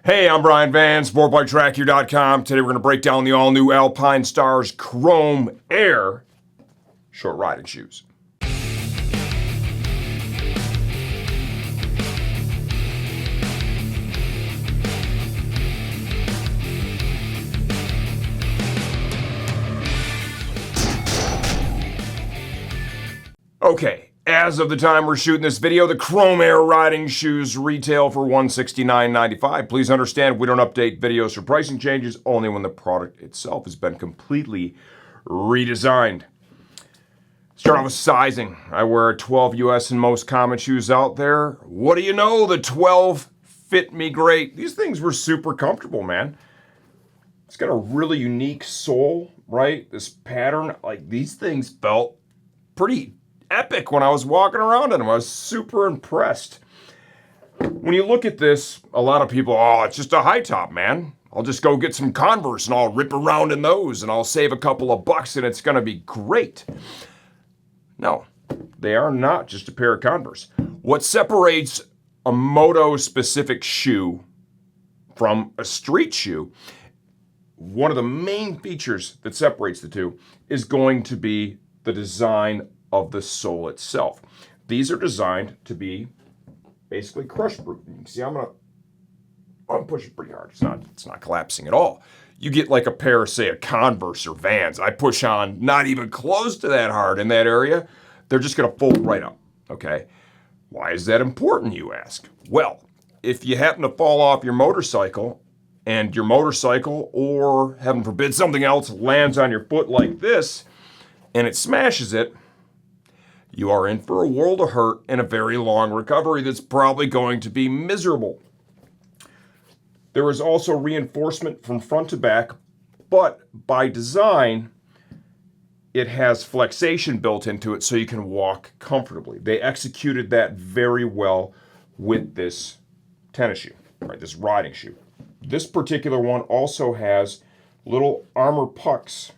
Hey, I'm Brian Van, SportbikeTrackYou.com. Today we're going to break down the all-new Alpinestars Chrome Air short riding shoes. Okay, as of the time we're shooting this video, the Chrome Air riding shoes retail for $169.95. Please understand, we don't update videos for pricing changes, only when the product itself has been completely redesigned. Start off with sizing. I wear a 12 US in most common shoes out there. What do you know? The 12 fit me great. These things were super comfortable, man. It's got a really unique sole, right? This pattern, like these things felt pretty epic when I was walking around in them. I was super impressed. When you look at this, a lot of people, oh, it's just a high top, man. I'll just go get some Converse and I'll rip around in those and I'll save a couple of bucks and it's going to be great. No, they are not just a pair of Converse. What separates a moto-specific shoe from a street shoe, one of the main features that separates the two is going to be the design of the sole itself. These are designed to be basically crush-proof. You can see I'm pushing pretty hard. It's not collapsing at all. You get like a pair of, say, a Converse or Vans. I push on not even close to that hard in that area. They're just going to fold right up, okay? Why is that important, you ask? Well, if you happen to fall off your motorcycle and your motorcycle, or heaven forbid something else, lands on your foot like this and it smashes it, you are in for a world of hurt and a very long recovery that's probably going to be miserable. There is also reinforcement from front to back, but by design, it has flexation built into it so you can walk comfortably. They executed that very well with this tennis shoe, right? This riding shoe. This particular one also has little armor pucks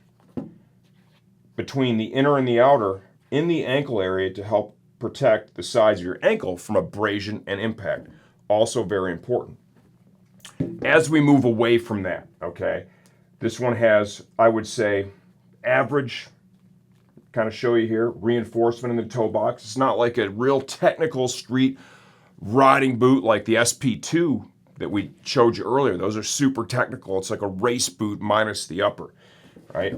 between the inner and the outer in the ankle area to help protect the sides of your ankle from abrasion and impact. Also very important. As we move away from that, okay, this one has, I would say, average, kind of show you here, reinforcement in the toe box. It's not like a real technical street riding boot like the SP2 that we showed you earlier. Those are super technical. It's like a race boot minus the upper, right?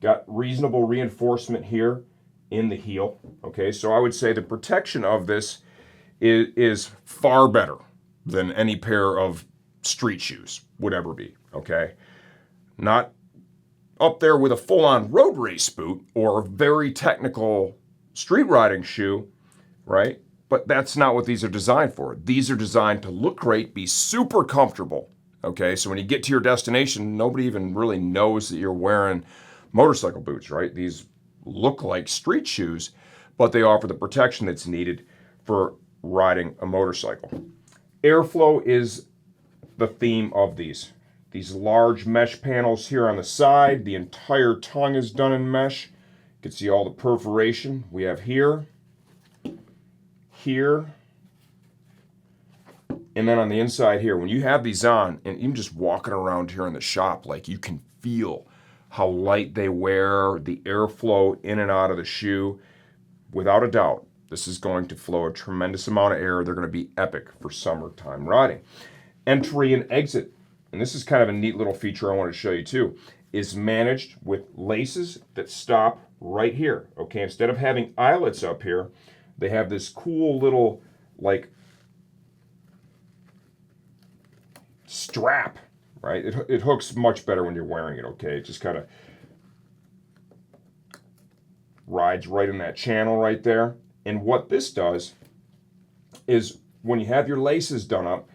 Got reasonable reinforcement here in the heel, okay? So I would say the protection of this is far better than any pair of street shoes would ever be, okay? Not up there with a full-on road race boot or a very technical street riding shoe, right? But that's not what these are designed for. These are designed to look great, be super comfortable, okay? So when you get to your destination, nobody even really knows that you're wearing motorcycle boots, right? These look like street shoes, but they offer the protection that's needed for riding a motorcycle. Airflow is the theme of these. These large mesh panels here on the side, the entire tongue is done in mesh. You can see all the perforation we have here, here, and then on the inside here. When you have these on, and even just walking around here in the shop, like you can feel how light they wear, the airflow in and out of the shoe. Without a doubt, this is going to flow a tremendous amount of air. They're going to be epic for summertime riding. Entry and exit, and this is kind of a neat little feature I want to show you too, is managed with laces that stop right here, okay? Instead of having eyelets up here, they have this cool little, like, strap, right? It hooks much better when you're wearing it, okay? It just kind of rides right in that channel right there. And what this does is when you have your laces done up,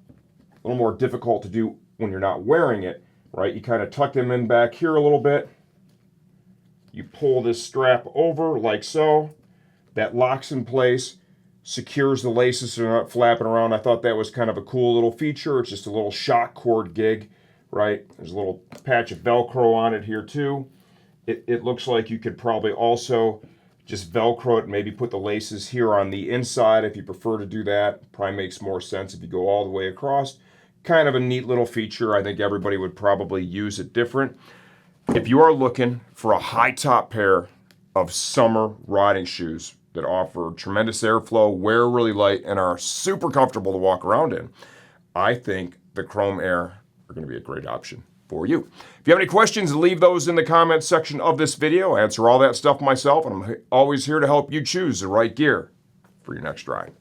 a little more difficult to do when you're not wearing it, right? You kind of tuck them in back here a little bit. You pull this strap over like so. That locks in place, secures the laces so they're not flapping around. I thought that was kind of a cool little feature. It's just a little shock cord gig, right? There's a little patch of Velcro on it here too. It looks like you could probably also just Velcro it, maybe put the laces here on the inside if you prefer to do that. Probably makes more sense if you go all the way across. Kind of a neat little feature. I think everybody would probably use it different. If you are looking for a high top pair of summer riding shoes that offer tremendous airflow, wear really light, and are super comfortable to walk around in, I think the Chrome Air are going to be a great option for you. If you have any questions, leave those in the comments section of this video. I answer all that stuff myself, and I'm always here to help you choose the right gear for your next ride.